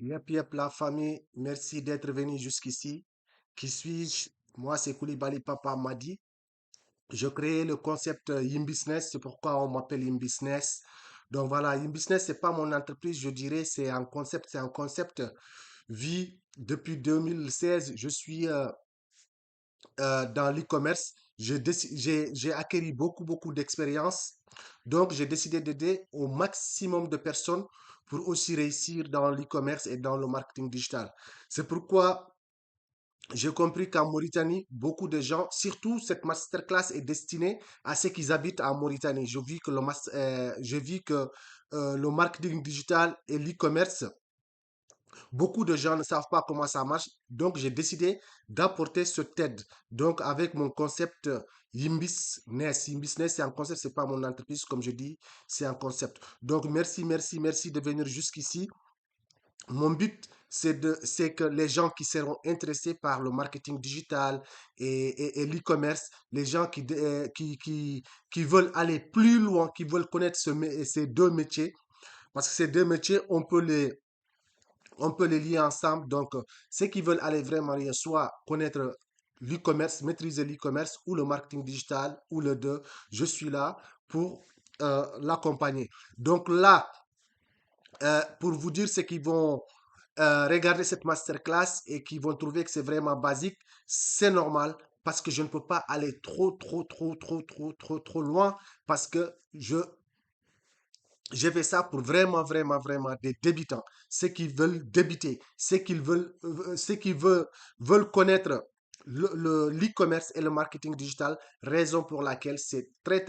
Yep, la famille, merci d'être venu jusqu'ici. Qui suis-je? Moi, c'est Koulibaly Papa Madi. Je crée le concept Business, c'est pourquoi on m'appelle Business. Donc voilà, Business, c'est pas mon entreprise, je dirais, c'est un concept vie depuis 2016. Je suis dans l'e-commerce. J'ai acquis beaucoup d'expérience. Donc, j'ai décidé d'aider au maximum de personnes pour aussi réussir dans l'e-commerce et dans le marketing digital. C'est pourquoi j'ai compris qu'en Mauritanie, beaucoup de gens, surtout cette masterclass est destinée à ceux qui habitent en Mauritanie. Je vis que le marketing digital et l'e-commerce, beaucoup de gens ne savent pas comment ça marche. Donc, j'ai décidé d'apporter cette aide. Donc, avec mon concept Yimbisness. Yimbisness, c'est un concept, c'est pas mon entreprise, comme je dis, c'est un concept. Donc, merci de venir jusqu'ici. Mon but, c'est que les gens qui seront intéressés par le marketing digital et l'e-commerce, les gens qui veulent aller plus loin, qui veulent connaître ces deux métiers, parce que ces deux métiers, on peut les lier ensemble. Donc, ceux qui veulent aller vraiment rien, soit connaître l'e-commerce, maîtriser l'e-commerce ou le marketing digital ou le deux, je suis là pour l'accompagner. Donc là, pour vous dire ce qu'ils vont regarder cette masterclass et qui vont trouver que c'est vraiment basique, c'est normal parce que je ne peux pas aller trop loin parce que j'ai fait ça pour vraiment des débutants, ceux qui veulent débuter, ceux qui veulent connaître l'e-commerce et le marketing digital, raison pour laquelle c'est très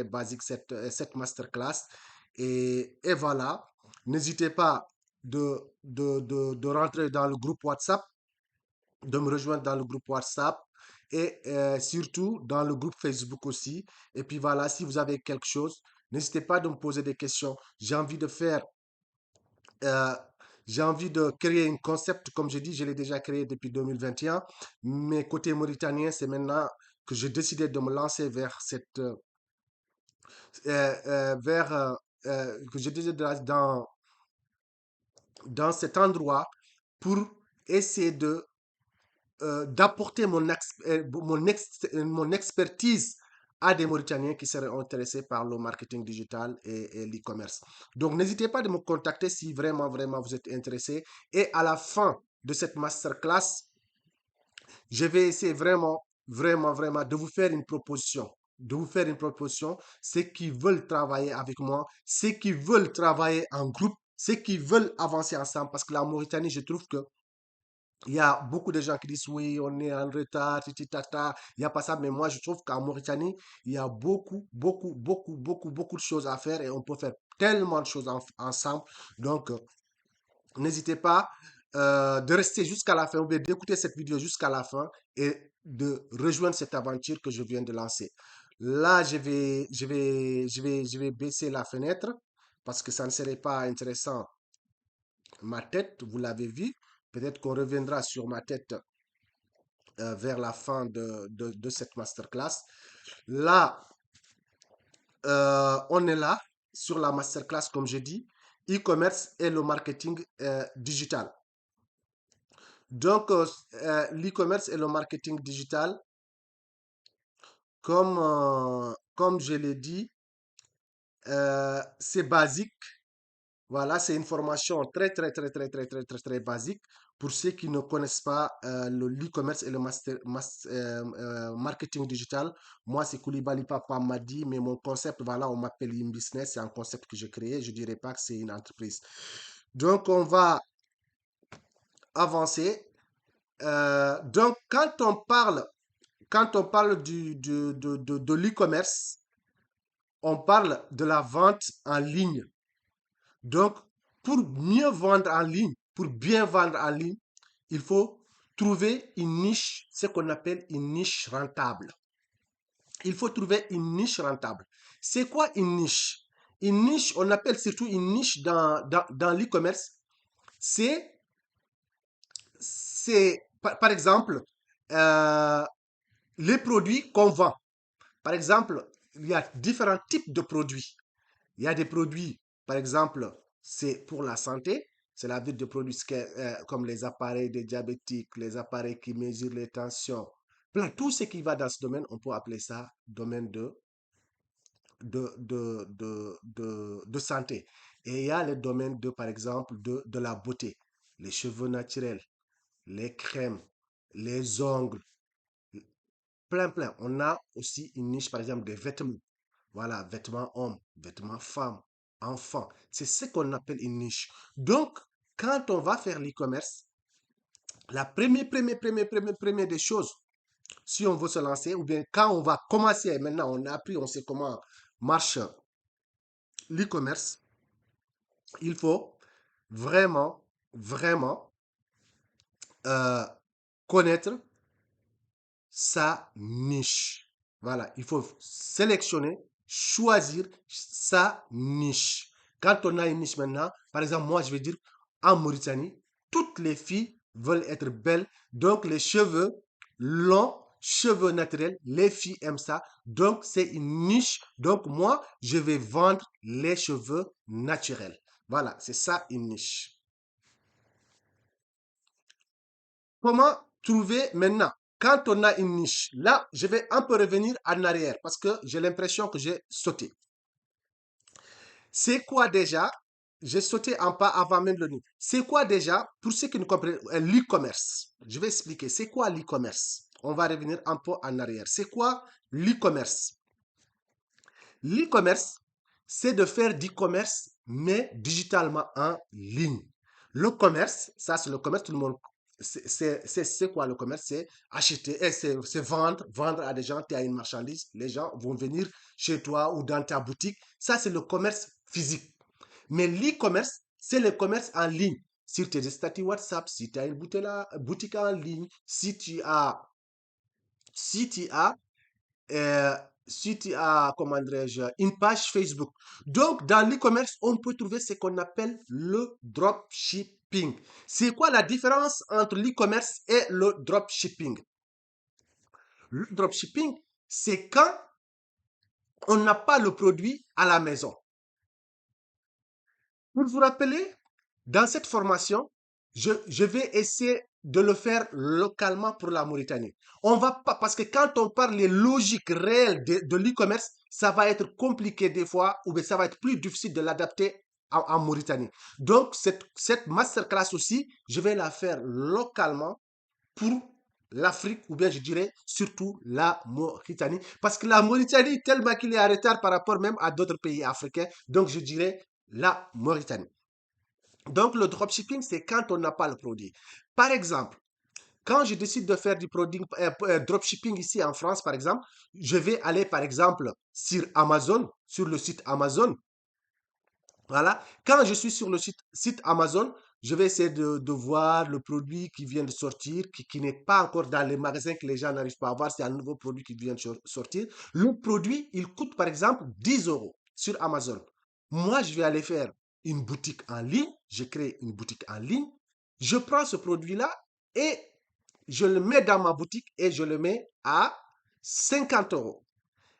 basique cette masterclass. Et voilà, n'hésitez pas de rentrer dans le groupe WhatsApp, de me rejoindre dans le groupe WhatsApp et surtout dans le groupe Facebook aussi. Et puis voilà, si vous avez quelque chose, n'hésitez pas de me poser des questions. Euh, j'ai envie de créer un concept, comme j'ai dit, je l'ai déjà créé depuis 2021, mais côté mauritanien, c'est maintenant que j'ai décidé de me lancer vers que j'ai décidé dans cet endroit pour essayer d'apporter mon expertise à des Mauritaniens qui seraient intéressés par le marketing digital et l'e-commerce. Donc, n'hésitez pas de me contacter si vraiment vous êtes intéressé. Et à la fin de cette masterclass, je vais essayer vraiment de vous faire une proposition. De vous faire une proposition, ceux qui veulent travailler avec moi, ceux qui veulent travailler en groupe, ceux qui veulent avancer ensemble. Parce que la Mauritanie, je trouve que il y a beaucoup de gens qui disent oui, on est en retard, titi tata, il n'y a pas ça. Mais moi, je trouve qu'en Mauritanie, il y a beaucoup de choses à faire et on peut faire tellement de choses ensemble. Donc, n'hésitez pas de rester jusqu'à la fin ou bien d'écouter cette vidéo jusqu'à la fin et de rejoindre cette aventure que je viens de lancer. Là, je vais baisser la fenêtre parce que ça ne serait pas intéressant. Ma tête, vous l'avez vu. Peut-être qu'on reviendra sur ma tête vers la fin de cette masterclass. Là, on est là sur la masterclass, comme je dis, e-commerce et le marketing digital. Donc, l'e-commerce et le marketing digital, comme je l'ai dit, c'est basique. Voilà, c'est une formation très basique pour ceux qui ne connaissent pas le l'e-commerce et le marketing digital. Moi, c'est Koulibaly Papa Madi, mais mon concept, voilà, on m'appelle Business, c'est un concept que j'ai créé. Je dirais pas que c'est une entreprise. Donc, on va avancer. Donc, quand on parle de l'e-commerce, on parle de la vente en ligne. Donc, pour mieux vendre en ligne, pour bien vendre en ligne, il faut trouver une niche, ce qu'on appelle une niche rentable. Il faut trouver une niche rentable. C'est quoi une niche? Une niche, on appelle surtout une niche dans l'e-commerce. C'est, par exemple, euh, les produits qu'on vend. Par exemple, il y a différents types de produits. Il y a des produits, par exemple, c'est pour la santé. C'est la vie de produits comme les appareils des diabétiques, les appareils qui mesurent les tensions. Plein, tout ce qui va dans ce domaine, on peut appeler ça domaine de santé. Et il y a le domaine de, par exemple, de la beauté, les cheveux naturels, les crèmes, les ongles, plein, plein. On a aussi une niche, par exemple, des vêtements. Voilà, vêtements hommes, vêtements femmes, enfants. C'est ce qu'on appelle une niche. Donc, quand on va faire l'e-commerce, la première des choses, si on veut se lancer, ou bien quand on va commencer, maintenant on a appris, on sait comment marche l'e-commerce, il faut vraiment, vraiment euh, connaître sa niche. Voilà, il faut sélectionner, choisir sa niche. Quand on a une niche maintenant, par exemple, moi, je vais dire, en Mauritanie, toutes les filles veulent être belles, donc les cheveux longs, cheveux naturels, les filles aiment ça, donc c'est une niche. Donc moi, je vais vendre les cheveux naturels. Voilà, c'est ça une niche. Comment trouver maintenant, quand on a une niche, là, je vais un peu revenir en arrière parce que j'ai l'impression que j'ai sauté. C'est quoi déjà? J'ai sauté un pas avant même le nom. C'est quoi déjà, pour ceux qui ne comprennent, l'e-commerce? Je vais expliquer. C'est quoi l'e-commerce? On va revenir un peu en arrière. C'est quoi l'e-commerce? L'e-commerce, c'est de faire du commerce, mais digitalement en ligne. Le commerce, ça c'est le commerce, tout le monde, c'est quoi le commerce? C'est acheter, c'est vendre, vendre à des gens, tu as une marchandise, les gens vont venir chez toi ou dans ta boutique. Ça c'est le commerce physique. Mais l'e-commerce, c'est le commerce en ligne. Sur tes statuts WhatsApp, si tu as une boutique en ligne, si tu as euh, si tu as, comment dirais-je, une page Facebook. Donc, dans l'e-commerce, on peut trouver ce qu'on appelle le dropshipping. C'est quoi la différence entre l'e-commerce et le dropshipping? Le dropshipping, c'est quand on n'a pas le produit à la maison. Pour vous rappeler, dans cette formation, je vais essayer de le faire localement pour la Mauritanie. On va pas, parce que quand on parle des logiques réelles de l'e-commerce, ça va être compliqué des fois, ou bien ça va être plus difficile de l'adapter en Mauritanie. Donc, cette masterclass aussi, je vais la faire localement pour l'Afrique, ou bien je dirais surtout la Mauritanie. Parce que la Mauritanie, tellement qu'il est en retard par rapport même à d'autres pays africains, donc je dirais la Mauritanie. Donc, le dropshipping, c'est quand on n'a pas le produit. Par exemple, quand je décide de faire du produit, dropshipping ici en France, par exemple, je vais aller, par exemple, sur Amazon, sur le site Amazon. Voilà. Quand je suis sur le site Amazon, je vais essayer de voir le produit qui vient de sortir, qui n'est pas encore dans les magasins que les gens n'arrivent pas à voir. C'est un nouveau produit qui vient de sortir. Le produit, il coûte, par exemple, 10 euros sur Amazon. Moi, je vais aller faire une boutique en ligne. Je crée une boutique en ligne. Je prends ce produit-là et je le mets dans ma boutique et je le mets à 50 euros.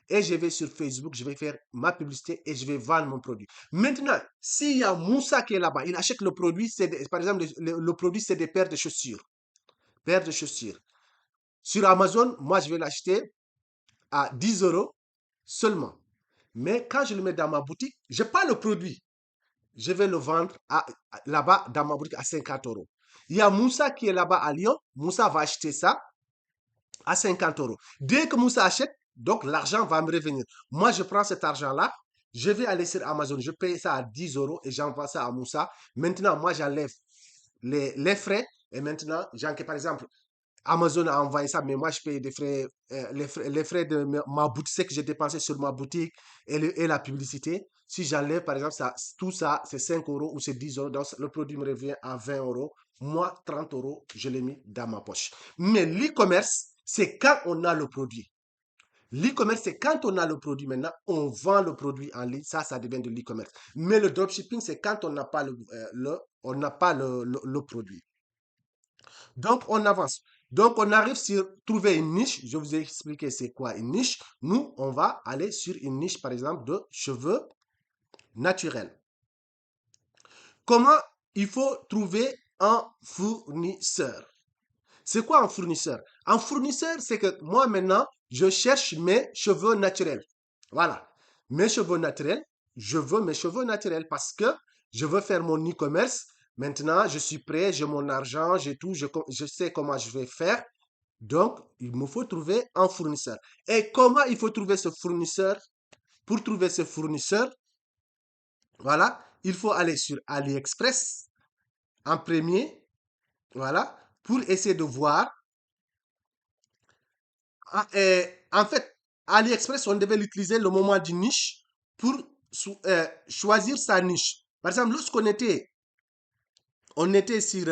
Et je vais sur Facebook, je vais faire ma publicité et je vais vendre mon produit. Maintenant, s'il y a Moussa qui est là-bas, il achète le produit, par exemple, le produit, c'est des paires de chaussures. Paires de chaussures. Sur Amazon, moi, je vais l'acheter à 10 euros seulement. Mais quand je le mets dans ma boutique, je n'ai pas le produit. Je vais le vendre là-bas dans ma boutique à 50 euros. Il y a Moussa qui est là-bas à Lyon. Moussa va acheter ça à 50 euros. Dès que Moussa achète, donc l'argent va me revenir. Moi, je prends cet argent-là, je vais aller sur Amazon, je paye ça à 10 euros et j'envoie ça à Moussa. Maintenant, moi, j'enlève les frais et maintenant, par exemple, Amazon a envoyé ça, mais moi, je paye des frais, les frais de ma boutique, ce que j'ai dépensé sur ma boutique et la publicité. Si j'enlève, par exemple, ça, tout ça, c'est 5 euros ou c'est 10 euros, donc le produit me revient à 20 euros. Moi, 30 euros, je l'ai mis dans ma poche. Mais l'e-commerce, c'est quand on a le produit. L'e-commerce, c'est quand on a le produit maintenant, on vend le produit en ligne, ça devient de l'e-commerce. Mais le dropshipping, c'est quand on n'a pas on n'a pas le produit. Donc, on avance. Donc, on arrive sur trouver une niche. Je vous ai expliqué c'est quoi une niche. Nous, on va aller sur une niche, par exemple, de cheveux naturels. Comment il faut trouver un fournisseur. C'est quoi un fournisseur? Un fournisseur, c'est que moi maintenant, je cherche mes cheveux naturels. Voilà. Mes cheveux naturels, je veux mes cheveux naturels parce que je veux faire mon e-commerce. Maintenant, je suis prêt, j'ai mon argent, j'ai tout, je sais comment je vais faire. Donc, il me faut trouver un fournisseur. Et comment il faut trouver ce fournisseur? Pour trouver ce fournisseur, voilà, il faut aller sur AliExpress en premier, voilà, pour essayer de voir. En fait, AliExpress, on devait l'utiliser le moment du niche pour choisir sa niche. Par exemple, lorsqu'on était, on était sur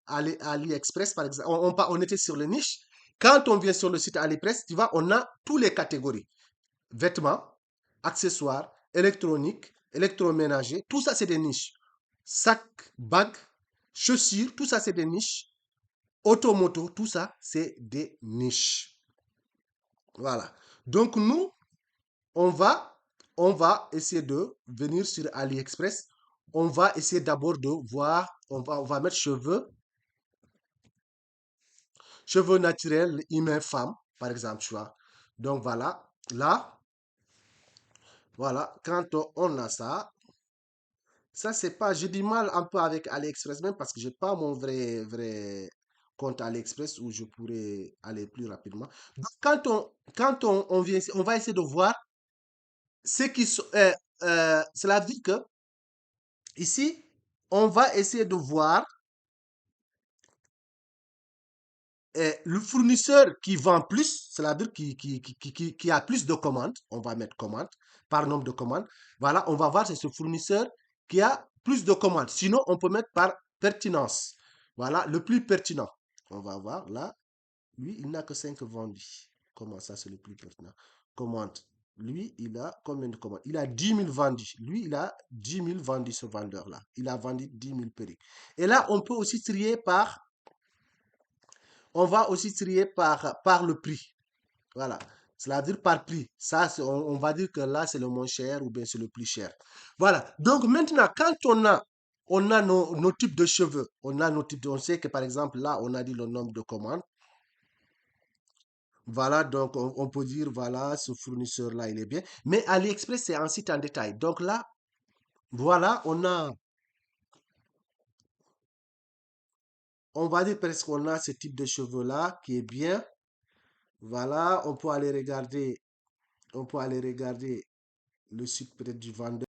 AliExpress, par exemple, on était sur le niche. Quand on vient sur le site AliExpress, tu vois, on a toutes les catégories. Vêtements, accessoires, électroniques, électroménager, tout ça c'est des niches. Sac, bague, chaussures, tout ça c'est des niches. Automoto, tout ça c'est des niches. Voilà. Donc nous, on va, on va essayer de venir sur AliExpress. On va essayer d'abord de voir, on va mettre cheveux naturels, humains, femmes, par exemple, tu vois. Donc voilà, là, voilà, quand on a ça, ça, c'est pas. J'ai du mal un peu avec AliExpress même parce que j'ai pas mon vrai compte AliExpress où je pourrais aller plus rapidement. Donc, quand on vient ici, on va essayer de voir ce qui sont. Cela veut dire que ici, on va essayer de voir le fournisseur qui vend plus, cela veut dire qui a plus de commandes. On va mettre commandes par nombre de commandes. Voilà, on va voir c'est ce fournisseur qui a plus de commandes. Sinon, on peut mettre par pertinence. Voilà, le plus pertinent. On va voir là. Lui, il n'a que 5 vendus. Comment ça, c'est le plus pertinent? Commande. Lui, il a combien de commandes? Il a 10 000 vendus. Lui, il a 10 000 vendus, ce vendeur-là. Il a vendu 10 000 perruques. Et là, on peut aussi trier on va aussi trier par le prix. Voilà. C'est-à-dire par prix. Ça, on va dire que là, c'est le moins cher ou bien c'est le plus cher. Voilà. Donc maintenant, quand on a nos types de cheveux, on sait que par exemple, là, on a dit le nombre de commandes. Voilà, donc on peut dire, voilà, ce fournisseur-là, il est bien. Mais AliExpress, c'est un site en détail. Donc là, voilà, on va dire presque qu'on a ce type de cheveux-là qui est bien. Voilà, on peut aller regarder le site peut-être du vendeur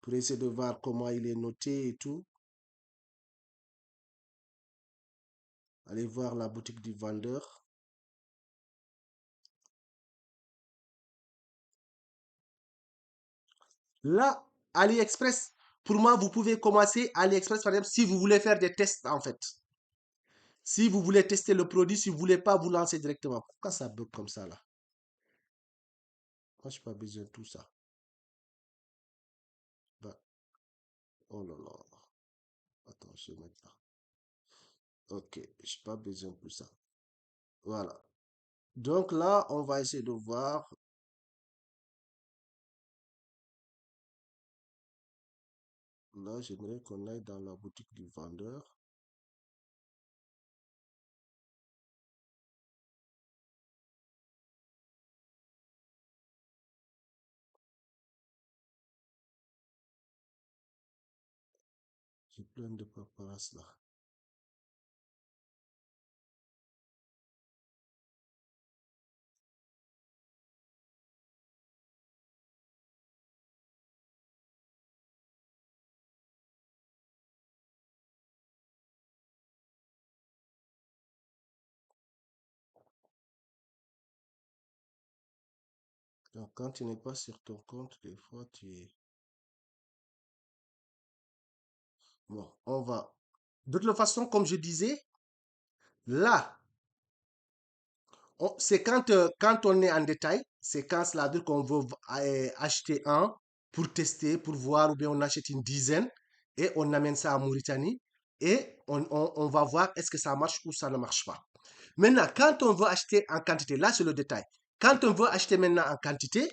pour essayer de voir comment il est noté et tout. Allez voir la boutique du vendeur. Là, AliExpress, pour moi, vous pouvez commencer AliExpress, par exemple, si vous voulez faire des tests, en fait. Si vous voulez tester le produit, si vous voulez pas vous lancer directement. Pourquoi ça bug comme ça, là? Moi, je n'ai pas besoin de tout ça. Bah, oh là là. Attends, je vais mettre là. Ok, je n'ai pas besoin de tout ça. Voilà. Donc là, on va essayer de voir. Là, j'aimerais qu'on aille dans la boutique du vendeur. J'ai plein de paperasse là. Donc, quand tu n'es pas sur ton compte, des fois, tu es... Bon, on va. De toute façon, comme je disais, là, c'est quand on est en détail, c'est quand cela veut dire qu'on veut acheter un pour tester, pour voir, ou bien on achète une dizaine et on amène ça en Mauritanie et on va voir est-ce que ça marche ou ça ne marche pas. Maintenant, quand on veut acheter en quantité, là c'est le détail. Quand on veut acheter maintenant en quantité,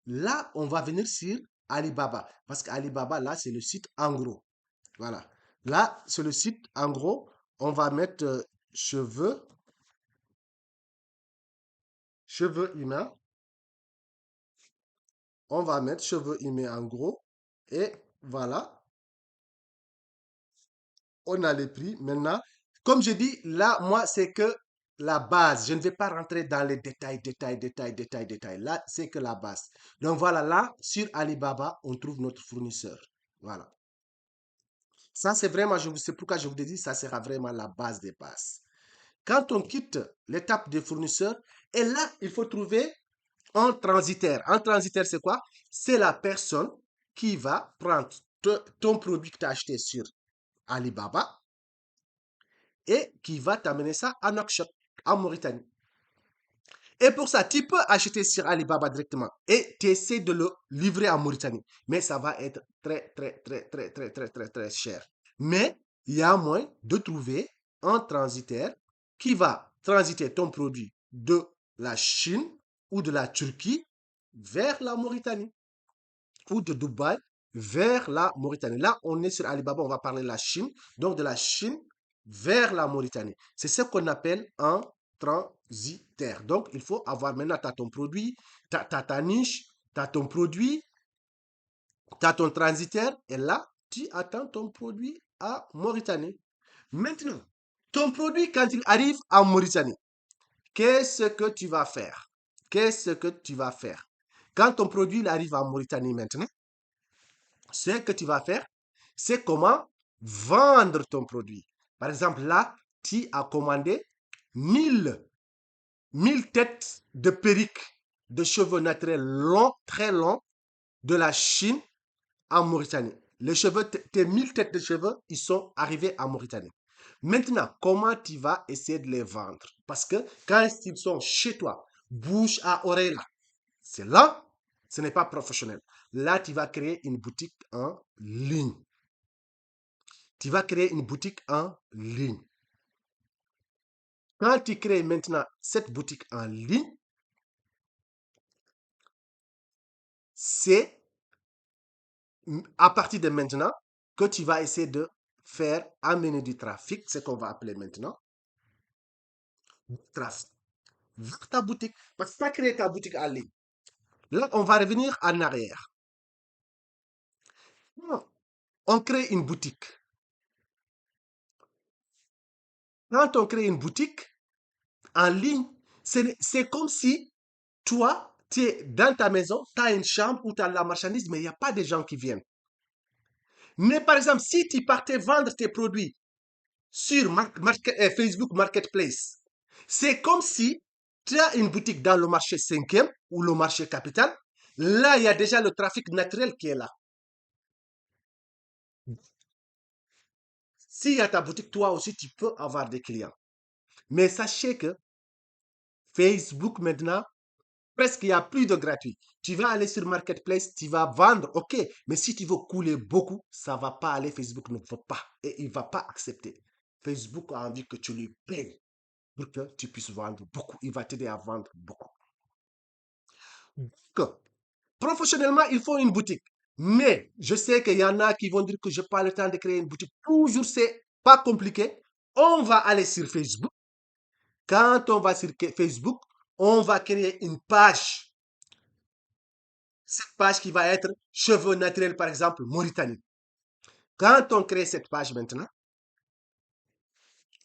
là on va venir sur Alibaba. Parce qu'Alibaba, là, c'est le site en gros. Voilà. Là, c'est le site en gros. On va mettre cheveux, cheveux humains. On va mettre cheveux humains en gros. Et voilà, on a les prix. Maintenant, comme je dis, là, moi, c'est que la base. Je ne vais pas rentrer dans les détails, détails, détails, détails, détails. Là, c'est que la base. Donc voilà, là, sur Alibaba, on trouve notre fournisseur. Voilà. Ça, c'est vraiment, c'est pourquoi je vous ai dit, ça sera vraiment la base des bases. Quand on quitte l'étape des fournisseurs, et là, il faut trouver un transitaire. Un transitaire, c'est quoi? C'est la personne qui va prendre ton produit que tu as acheté sur Alibaba et qui va t'amener ça à Nouakchott, en Mauritanie. Et pour ça, tu peux acheter sur Alibaba directement et tu essaies de le livrer en Mauritanie. Mais ça va être très, très, très, très, très, très, très, très cher. Mais il y a moyen de trouver un transitaire qui va transiter ton produit de la Chine ou de la Turquie vers la Mauritanie ou de Dubaï vers la Mauritanie. Là, on est sur Alibaba, on va parler de la Chine. Donc, de la Chine vers la Mauritanie. C'est ce qu'on appelle un transitaire. Donc, il faut avoir maintenant, tu as ton produit, tu as ta niche, tu as ton produit, tu as ton transitaire, et là, tu attends ton produit à Mauritanie. Maintenant, ton produit, quand il arrive en Mauritanie, qu'est-ce que tu vas faire? Qu'est-ce que tu vas faire? Quand ton produit il arrive en Mauritanie maintenant, ce que tu vas faire, c'est comment vendre ton produit. Par exemple, là, tu as commandé 1000 têtes de perruques de cheveux naturels longs, très longs, de la Chine en Mauritanie. Les cheveux, tes 1000 têtes de cheveux, ils sont arrivés en Mauritanie. Maintenant, comment tu vas essayer de les vendre? Parce que quand ils sont chez toi, bouche à oreille, là, c'est là, ce n'est pas professionnel. Là, tu vas créer une boutique en ligne. Tu vas créer une boutique en ligne. Quand tu crées maintenant cette boutique en ligne, c'est à partir de maintenant que tu vas essayer de faire amener du trafic, ce qu'on va appeler maintenant trafic, vers ta boutique. Parce que tu as créé ta boutique en ligne. Là, on va revenir en arrière. On crée une boutique. Quand on crée une boutique en ligne, c'est comme si toi, tu es dans ta maison, tu as une chambre où tu as la marchandise, mais il n'y a pas de gens qui viennent. Mais par exemple, si tu partais vendre tes produits sur Facebook Marketplace, c'est comme si tu as une boutique dans le marché 5e ou le marché capital. Là, il y a déjà le trafic naturel qui est là. S'il y a ta boutique, toi aussi, tu peux avoir des clients. Mais sachez que Facebook maintenant, presque il n'y a plus de gratuit. Tu vas aller sur Marketplace, tu vas vendre, ok. Mais si tu veux couler beaucoup, ça ne va pas aller. Facebook ne veut pas et il ne va pas accepter. Facebook a envie que tu lui payes pour que tu puisses vendre beaucoup. Il va t'aider à vendre beaucoup. Donc, professionnellement, il faut une boutique. Mais je sais qu'il y en a qui vont dire que je n'ai pas le temps de créer une boutique. Toujours, c'est pas compliqué. On va aller sur Facebook. Quand on va sur Facebook, on va créer une page. Cette page qui va être cheveux naturels, par exemple, Mauritanie. Quand on crée cette page maintenant,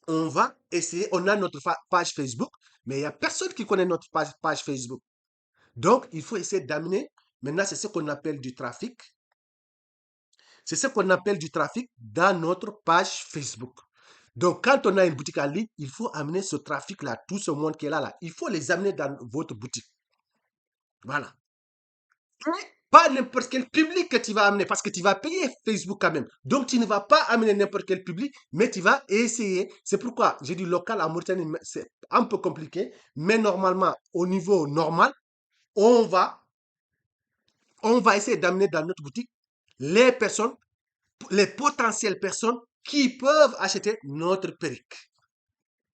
on va essayer, on a notre page Facebook, mais il n'y a personne qui connaît notre page Facebook. Donc, il faut essayer d'amener, maintenant, c'est ce qu'on appelle du trafic. C'est ce qu'on appelle du trafic dans notre page Facebook. Donc, quand on a une boutique en ligne, il faut amener ce trafic-là, tout ce monde qui est là, il faut les amener dans votre boutique. Voilà. Pas n'importe quel public que tu vas amener parce que tu vas payer Facebook quand même. Donc, tu ne vas pas amener n'importe quel public, mais tu vas essayer. C'est pourquoi j'ai dit local en Mauritanie, c'est un peu compliqué, mais normalement, au niveau normal, on va, on va essayer d'amener dans notre boutique les personnes, les potentielles personnes qui peuvent acheter notre perruque,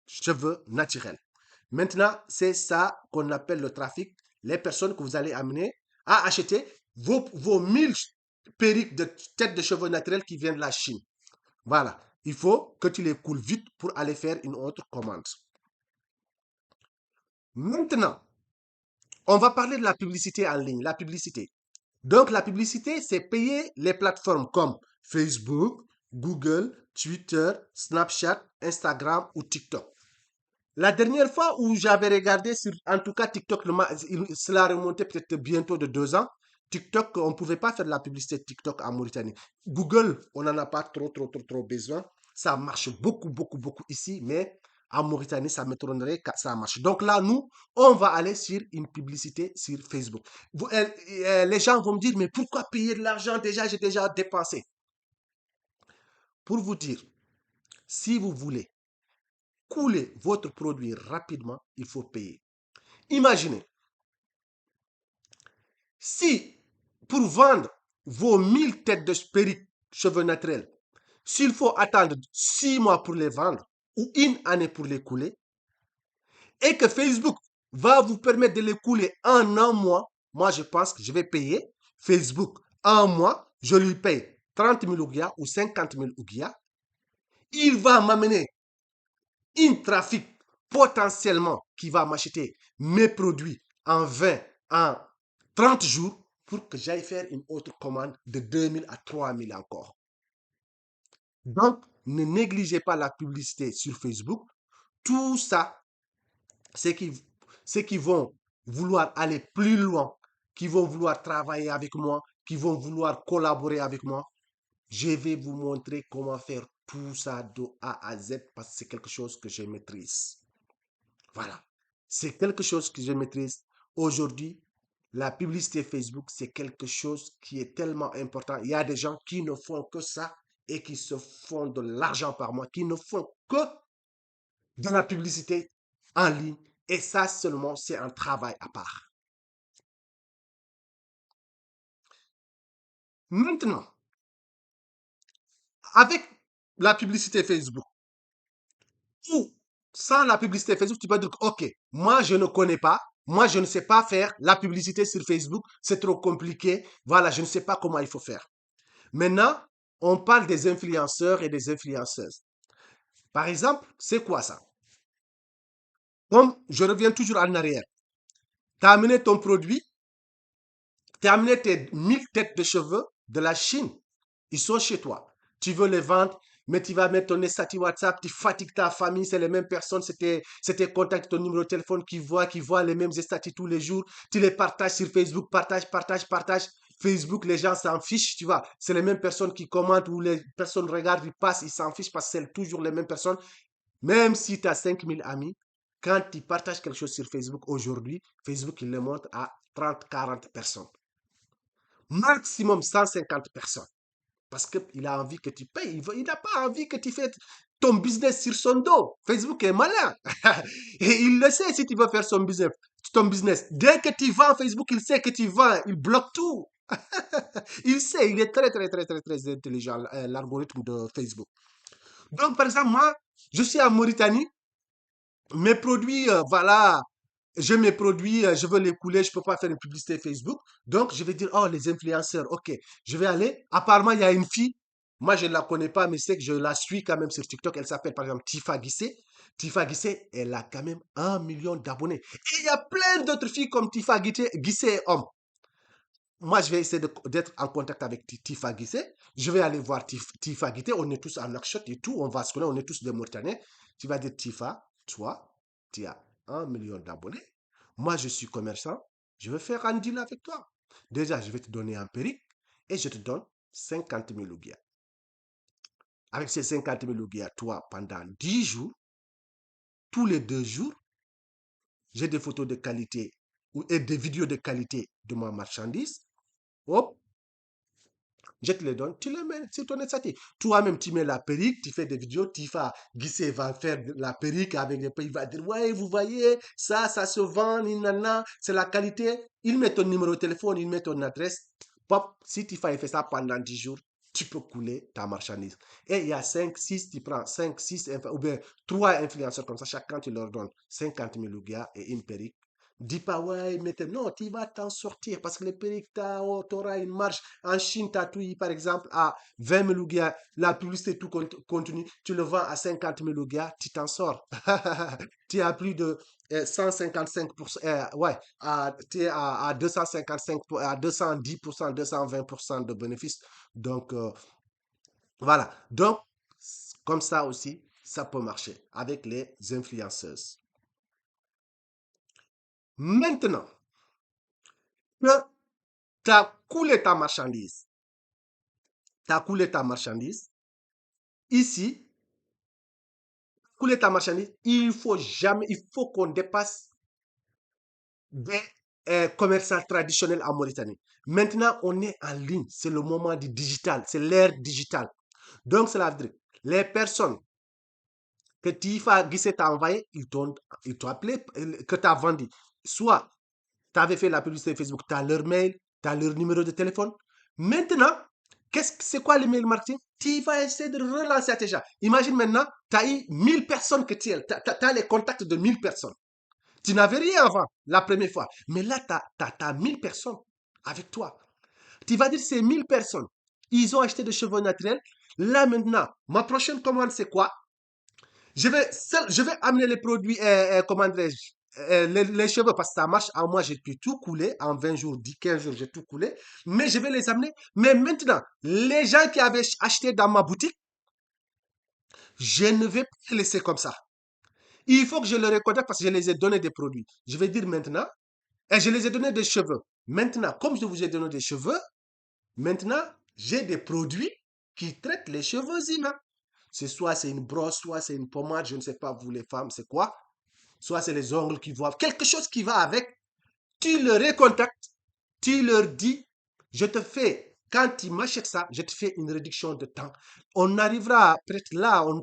cheveux naturels. Maintenant, c'est ça qu'on appelle le trafic. Les personnes que vous allez amener à acheter vos 1000 perruques de tête de cheveux naturels qui viennent de la Chine. Voilà. Il faut que tu les coules vite pour aller faire une autre commande. Maintenant, on va parler de la publicité en ligne. La publicité. Donc, la publicité, c'est payer les plateformes comme Facebook, Google, Twitter, Snapchat, Instagram ou TikTok. La dernière fois où j'avais regardé sur, en tout cas, TikTok, cela remontait peut-être bientôt de 2 ans. TikTok, on ne pouvait pas faire de la publicité de TikTok en Mauritanie. Google, on n'en a pas trop besoin. Ça marche beaucoup ici, mais en Mauritanie, ça m'étonnerait que ça marche. Donc là, nous, on va aller sur une publicité sur Facebook. Les gens vont me dire, mais pourquoi payer de l'argent déjà? J'ai déjà dépensé. Pour vous dire, si vous voulez couler votre produit rapidement, il faut payer. Imaginez, si pour vendre vos 1000 têtes de perruque cheveux naturels, s'il faut attendre 6 mois pour les vendre ou une année pour les couler, et que Facebook va vous permettre de les couler en un mois, moi je pense que je vais payer Facebook un mois, je lui paye 30 000 ouguias ou 50 000 ouguias, il va m'amener un trafic potentiellement qui va m'acheter mes produits en 20, en 30 jours pour que j'aille faire une autre commande de 2000 à 3000 encore. Donc, ne négligez pas la publicité sur Facebook. Tout ça, c'est qui vont vouloir aller plus loin, qui vont vouloir travailler avec moi, qui vont vouloir collaborer avec moi. Je vais vous montrer comment faire tout ça de A à Z parce que c'est quelque chose que je maîtrise. Voilà. C'est quelque chose que je maîtrise. Aujourd'hui, la publicité Facebook, c'est quelque chose qui est tellement important. Il y a des gens qui ne font que ça et qui se font de l'argent par mois, qui ne font que de la publicité en ligne. Et ça seulement, c'est un travail à part. Maintenant, avec la publicité Facebook ou sans la publicité Facebook, tu peux dire, OK, moi, je ne connais pas. Moi, je ne sais pas faire la publicité sur Facebook. C'est trop compliqué. Voilà, je ne sais pas comment il faut faire. Maintenant, on parle des influenceurs et des influenceuses. Par exemple, c'est quoi ça? Comme je reviens toujours en arrière. Tu as amené ton produit, tu as amené tes 1000 têtes de cheveux de la Chine. Ils sont chez toi. Tu veux les vendre, mais tu vas mettre ton statut WhatsApp, tu fatigues ta famille, c'est les mêmes personnes, c'est tes contacts, ton numéro de téléphone qui voient les mêmes statuts tous les jours. Tu les partages sur Facebook, partage. Facebook, les gens s'en fichent, tu vois. C'est les mêmes personnes qui commentent ou les personnes regardent, ils passent, ils s'en fichent parce que c'est toujours les mêmes personnes. Même si tu as 5000 amis, quand tu partages quelque chose sur Facebook aujourd'hui, Facebook, il le montre à 30, 40 personnes. Maximum 150 personnes. Parce qu'il a envie que tu payes. Il n'a pas envie que tu fasses ton business sur son dos. Facebook est malin. Et il le sait si tu veux faire ton business. Dès que tu vends Facebook, il sait que tu vends. Il bloque tout. Il sait, il est très intelligent, l'algorithme de Facebook. Donc, par exemple, moi, je suis en Mauritanie. Mes produits, voilà, j'ai mes produits, je veux les couler, je ne peux pas faire une publicité Facebook. Donc, je vais dire, oh, les influenceurs, ok, je vais aller. Apparemment, il y a une fille, moi, je ne la connais pas, mais c'est que je la suis quand même sur TikTok. Elle s'appelle, par exemple, Tifa Guissé. Tifa Guissé, elle a quand même 1 million d'abonnés. Et il y a plein d'autres filles comme Tifa Guissé homme. Moi, je vais essayer d'être en contact avec Tifa Guissé. Je vais aller voir Tifa Guissé. On est tous en Nouakchott et tout. On va se connaître. On est tous des Mauritaniens. Tu vas dire, Tifa, toi, tu as 1 million d'abonnés. Moi, je suis commerçant. Je vais faire un deal avec toi. Déjà, je vais te donner un perruque et je te donne 50 000 ouguias. Avec ces 50 000 ouguias, toi, pendant 10 jours, tous les 2 jours, j'ai des photos de qualité et des vidéos de qualité de ma marchandise. Hop, je te les donne, tu les mets sur ton statut. Toi-même, tu mets la perruque, tu fais des vidéos, Tifa Guissé va faire la perruque avec les pays, il va dire, ouais, vous voyez, ça se vend, nanana, c'est la qualité. Il met ton numéro de téléphone, il met ton adresse. Pop, si Tifa fait ça pendant 10 jours, tu peux couler ta marchandise. Et il y a 5, 6, tu prends 5, 6, ou bien 3 influenceurs comme ça, chacun tu leur donnes 50 000 ouguias et une perruque. Dis pas, ouais, non, tu vas t'en sortir parce que le pays, tu auras une marge. En Chine, tu as tout, par exemple, à 20 000 ouguiya, la publicité, tout continue, tu le vends à 50 000 ouguiya, tu t'en sors. Tu as plus de 155%, ouais, tu es à 255, à 210%, 220% de bénéfices. Donc, voilà. Donc, comme ça aussi, ça peut marcher avec les influenceuses. Maintenant que tu as coulé ta marchandise, tu as coulé ta marchandise, ici, couler ta marchandise, il faut jamais, il faut qu'on dépasse des commerçants traditionnels en Mauritanie. Maintenant, on est en ligne. C'est le moment du digital. C'est l'ère digitale. Donc, cela veut dire les personnes que Tifa Guissé t'a envoyé, ils t'ont appelé, que tu as vendu. Soit tu avais fait la publicité Facebook, tu as leur mail, tu as leur numéro de téléphone. Maintenant, c'est quoi l'email marketing? Tu vas essayer de relancer tes gens. Imagine maintenant, tu as eu 1000 personnes que tu as les contacts de 1000 personnes. Tu n'avais rien avant la première fois. Mais là, tu as 1000 personnes avec toi. Tu vas dire ces 1000 personnes, ils ont acheté des cheveux naturels. Là maintenant, ma prochaine commande, c'est quoi? Je vais amener les produits, comment dirais-je, les cheveux, parce que ça marche. En moi, j'ai pu tout couler. En 20 jours, 10, 15 jours, j'ai tout coulé. Mais je vais les amener. Mais maintenant, les gens qui avaient acheté dans ma boutique, je ne vais pas les laisser comme ça. Il faut que je les recontacte parce que je les ai donné des produits. Je vais dire maintenant, et je les ai donné des cheveux. Maintenant, comme je vous ai donné des cheveux, maintenant, j'ai des produits qui traitent les cheveux humains. C'est soit c'est une brosse, soit c'est une pommade, je ne sais pas, vous les femmes, c'est quoi? Soit c'est les ongles qui vont, quelque chose qui va avec, tu le recontactes, tu leur dis, je te fais, quand tu m'achètes ça, je te fais une réduction de temps. On arrivera peut-être là, on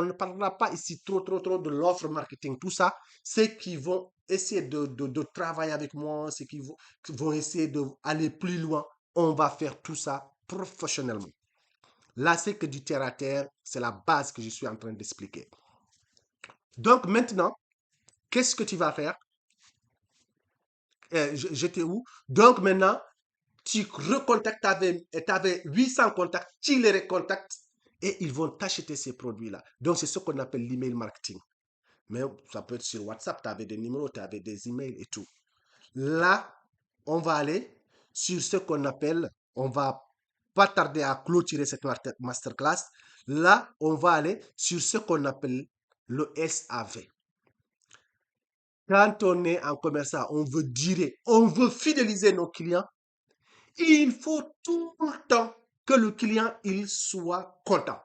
ne parlera pas ici trop de l'offre marketing, tout ça. Ceux qui vont essayer de travailler avec moi, ceux qui vont essayer d'aller plus loin, on va faire tout ça professionnellement. Là, c'est que du terre à terre, c'est la base que je suis en train d'expliquer. Donc maintenant, qu'est-ce que tu vas faire? J'étais où? Donc maintenant, tu recontactes, tu avais 800 contacts, tu les recontactes et ils vont t'acheter ces produits-là. Donc c'est ce qu'on appelle l'email marketing. Mais ça peut être sur WhatsApp, tu avais des numéros, tu avais des emails et tout. Là, on va aller sur ce qu'on appelle, on va pas tarder à clôturer cette masterclass. Là, on va aller sur ce qu'on appelle le SAV. Quand on est en commerçant, on veut durer, on veut fidéliser nos clients. Il faut tout le temps que le client il soit content.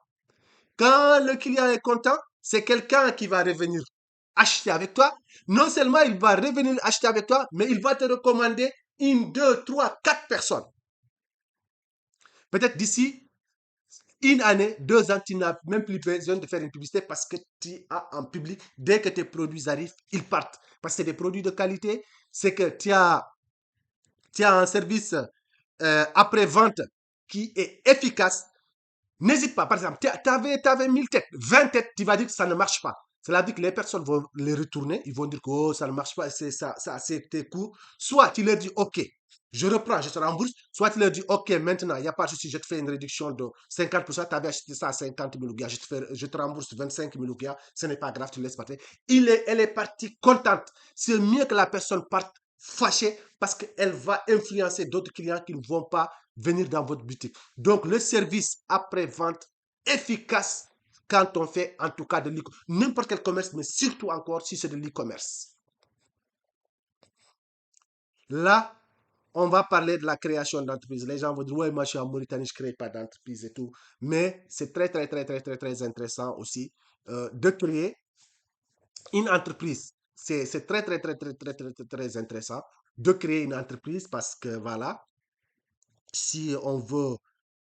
Quand le client est content, c'est quelqu'un qui va revenir acheter avec toi. Non seulement il va revenir acheter avec toi, mais il va te recommander une, deux, trois, quatre personnes. Peut-être d'ici une année, 2 ans, tu n'as même plus besoin de faire une publicité parce que tu as un public. Dès que tes produits arrivent, ils partent. Parce que c'est des produits de qualité. C'est que tu as un service après-vente qui est efficace. N'hésite pas. Par exemple, tu avais 1000 têtes, 20 têtes, tu vas dire que ça ne marche pas. Cela veut dire que les personnes vont les retourner, ils vont dire que oh, ça ne marche pas, c'est ça, c'est tes coûts. Soit tu leur dis, OK, je reprends, je te rembourse. Soit tu leur dis, OK, maintenant, il n'y a pas de souci, je te fais une réduction de 50%. Tu avais acheté ça à 50 000 ouguiya, je te rembourse 25 000 ouguiya. Ce n'est pas grave, tu laisses partir. Elle est partie contente. C'est mieux que la personne parte fâchée parce qu'elle va influencer d'autres clients qui ne vont pas venir dans votre boutique. Donc, le service après-vente efficace quand on fait en tout cas de l'e-commerce, n'importe quel commerce, mais surtout encore si c'est de l'e-commerce. Là, on va parler de la création d'entreprise. Les gens vont dire, ouais, moi je suis en Mauritanie, je ne crée pas d'entreprise et tout. Mais c'est très intéressant aussi de créer une entreprise. C'est très intéressant de créer une entreprise parce que voilà, si on veut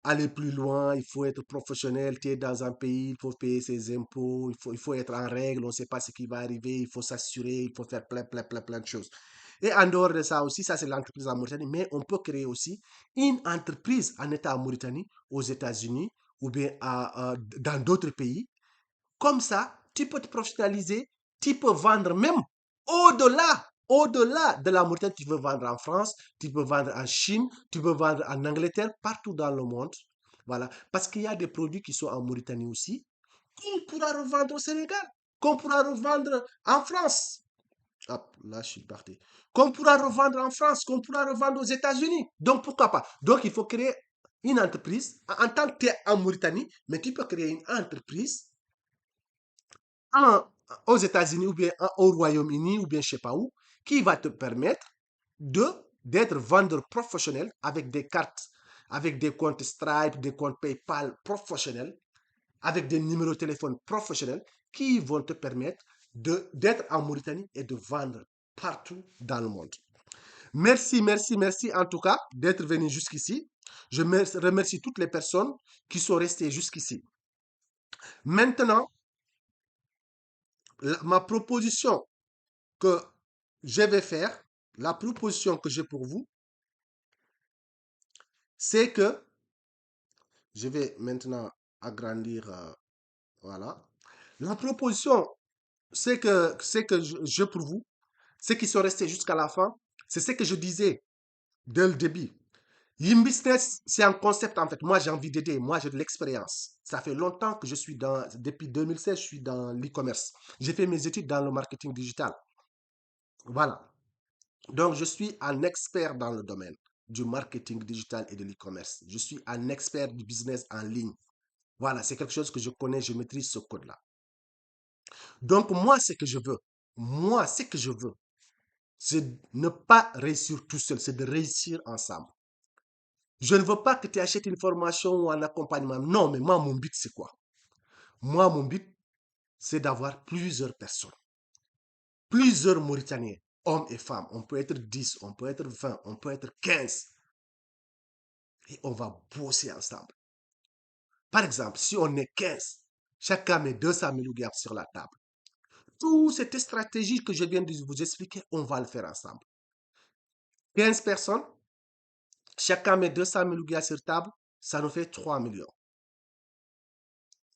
aller plus loin, il faut être professionnel, tu es dans un pays, il faut payer ses impôts, il faut être en règle, on ne sait pas ce qui va arriver, il faut s'assurer, il faut faire plein de choses. Et en dehors de ça aussi, ça c'est l'entreprise en Mauritanie, mais on peut créer aussi une entreprise en État en Mauritanie, aux États-Unis ou bien dans d'autres pays. Comme ça, tu peux te professionnaliser, tu peux vendre même au-delà Au-delà de la Mauritanie, tu veux vendre en France, tu peux vendre en Chine, tu peux vendre en Angleterre, partout dans le monde. Voilà. Parce qu'il y a des produits qui sont en Mauritanie aussi, qu'on pourra revendre au Sénégal, qu'on pourra revendre en France. Hop, là, je suis parti. Qu'on pourra revendre en France, qu'on pourra revendre aux États-Unis. Donc, pourquoi pas? Donc, il faut créer une entreprise en tant que tu es en Mauritanie, mais tu peux créer une entreprise en- aux États-Unis ou bien au Royaume-Uni ou bien je sais pas où, qui va te permettre de d'être vendeur professionnel avec des cartes, avec des comptes Stripe, des comptes PayPal professionnels, avec des numéros de téléphone professionnels qui vont te permettre d'être en Mauritanie et de vendre partout dans le monde. Merci, merci, merci en tout cas d'être venu jusqu'ici. Je remercie toutes les personnes qui sont restées jusqu'ici. Maintenant, ma proposition que je vais faire, la proposition que j'ai pour vous, c'est que je vais maintenant agrandir, voilà. La proposition, c'est que je pour vous, ceux qui sont restés jusqu'à la fin, c'est ce que je disais dès le début. Yin Business, c'est un concept en fait. Moi, j'ai envie d'aider. Moi, j'ai de l'expérience. Ça fait longtemps que je suis depuis 2016, je suis dans l'e-commerce. J'ai fait mes études dans le marketing digital. Voilà. Donc, je suis un expert dans le domaine du marketing digital et de l'e-commerce. Je suis un expert du business en ligne. Voilà, c'est quelque chose que je connais, je maîtrise ce code-là. Donc, moi, ce que je veux, moi, ce que je veux, c'est ne pas réussir tout seul, c'est de réussir ensemble. Je ne veux pas que tu achètes une formation ou un accompagnement. Non, mais moi, mon but, c'est quoi? Moi, mon but, c'est d'avoir plusieurs personnes, plusieurs Mauritaniens, hommes et femmes. On peut être 10, on peut être 20, on peut être 15. Et on va bosser ensemble. Par exemple, si on est 15, chacun met 200 000 ouguias sur la table. Toute cette stratégie que je viens de vous expliquer, on va le faire ensemble. 15 personnes, chacun met 200 000 ouguias sur la table, ça nous fait 3 millions.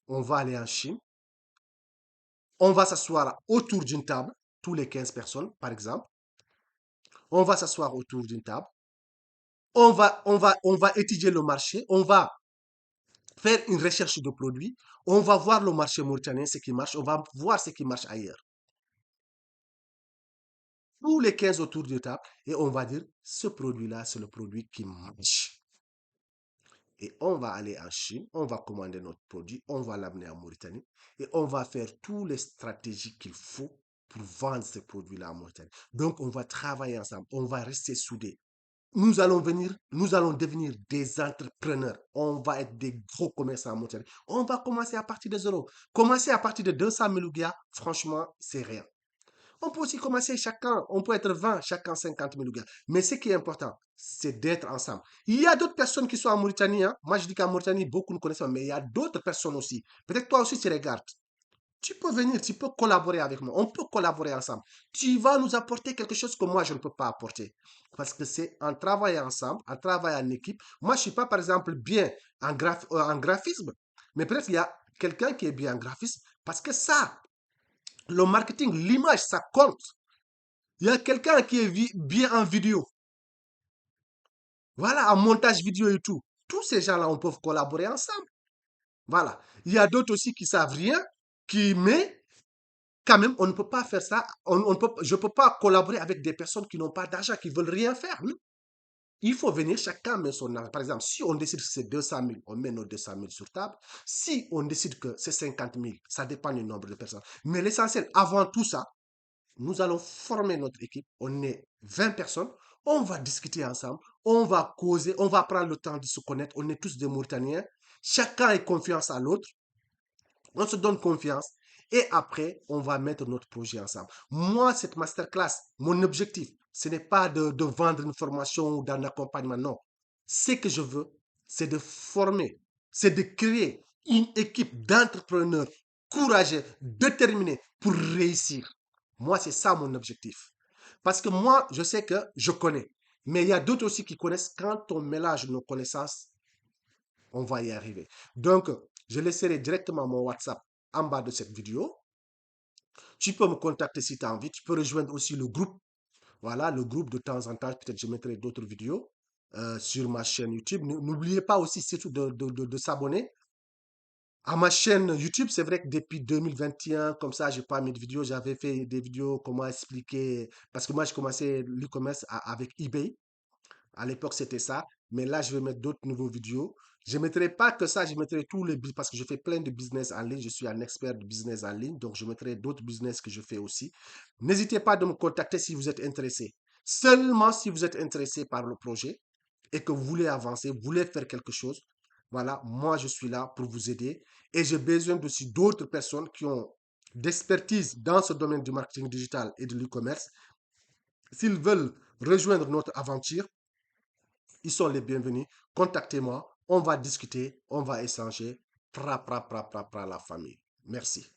On va aller en Chine, on va s'asseoir autour d'une table, tous les 15 personnes, par exemple. On va s'asseoir autour d'une table. On va étudier le marché. On va faire une recherche de produits. On va voir le marché mauritanien, ce qui marche. On va voir ce qui marche ailleurs. Tous les 15 autour de table. Et on va dire, ce produit-là, c'est le produit qui marche. Et on va aller en Chine, on va commander notre produit, on va l'amener en Mauritanie et on va faire toutes les stratégies qu'il faut pour vendre ce produit-là en Mauritanie. Donc, on va travailler ensemble, on va rester soudés. Nous allons devenir des entrepreneurs. On va être des gros commerçants en Mauritanie. On va commencer à partir de zéro. Commencer à partir de 200 000 ouguias, franchement, c'est rien. On peut aussi commencer chacun, on peut être 20, chacun 50 000 gars. Mais ce qui est important, c'est d'être ensemble. Il y a d'autres personnes qui sont en Mauritanie. Hein. Moi, je dis qu'en Mauritanie, beaucoup ne connaissent pas, mais il y a d'autres personnes aussi. Peut-être toi aussi, tu regardes. Tu peux venir, tu peux collaborer avec moi. On peut collaborer ensemble. Tu vas nous apporter quelque chose que moi, je ne peux pas apporter. Parce que c'est en travaillant ensemble, en travaillant en équipe. Moi, je ne suis pas, par exemple, bien en graphisme, mais peut-être il y a quelqu'un qui est bien en graphisme. Parce que ça, le marketing, l'image, ça compte. Il y a quelqu'un qui est bien en vidéo. Voilà, en montage vidéo et tout. Tous ces gens-là, on peut collaborer ensemble. Voilà. Il y a d'autres aussi qui savent rien, mais quand même, on ne peut pas faire ça. Je ne peux pas collaborer avec des personnes qui n'ont pas d'argent, qui veulent rien faire. Non. Il faut venir, chacun met son argent. Par exemple, si on décide que c'est 200 000, on met nos 200 000 sur table. Si on décide que c'est 50 000, ça dépend du nombre de personnes. Mais l'essentiel, avant tout ça, nous allons former notre équipe. On est 20 personnes. On va discuter ensemble. On va causer. On va prendre le temps de se connaître. On est tous des Mauritaniens. Chacun a confiance à l'autre. On se donne confiance. Et après, on va mettre notre projet ensemble. Moi, cette masterclass, mon objectif, ce n'est pas de vendre une formation ou d'un accompagnement. Non. Ce que je veux, c'est de former, c'est de créer une équipe d'entrepreneurs courageux, déterminés pour réussir. Moi, c'est ça mon objectif. Parce que moi, je sais que je connais. Mais il y a d'autres aussi qui connaissent. Quand on mélange nos connaissances, on va y arriver. Donc, je laisserai directement mon WhatsApp en bas de cette vidéo. Tu peux me contacter si tu as envie. Tu peux rejoindre aussi le groupe Voilà, le groupe de temps en temps, peut-être je mettrai d'autres vidéos sur ma chaîne YouTube. N'oubliez pas aussi surtout de s'abonner à ma chaîne YouTube. C'est vrai que depuis 2021, comme ça, j'ai pas mis de vidéos. J'avais fait des vidéos, comment expliquer, parce que moi, j'ai commencé l'e-commerce avec eBay. À l'époque, c'était ça. Mais là, je vais mettre d'autres nouveaux vidéos. Je ne mettrai pas que ça, je mettrai tous les business parce que je fais plein de business en ligne. Je suis un expert de business en ligne. Donc, je mettrai d'autres business que je fais aussi. N'hésitez pas de me contacter si vous êtes intéressé. Seulement si vous êtes intéressé par le projet et que vous voulez avancer, vous voulez faire quelque chose. Voilà, moi, je suis là pour vous aider. Et j'ai besoin aussi d'autres personnes qui ont d'expertise dans ce domaine du marketing digital et de l'e-commerce. S'ils veulent rejoindre notre aventure, ils sont les bienvenus. Contactez-moi. On va discuter, on va échanger. Pra, pra, pra, pra, pra, la famille. Merci.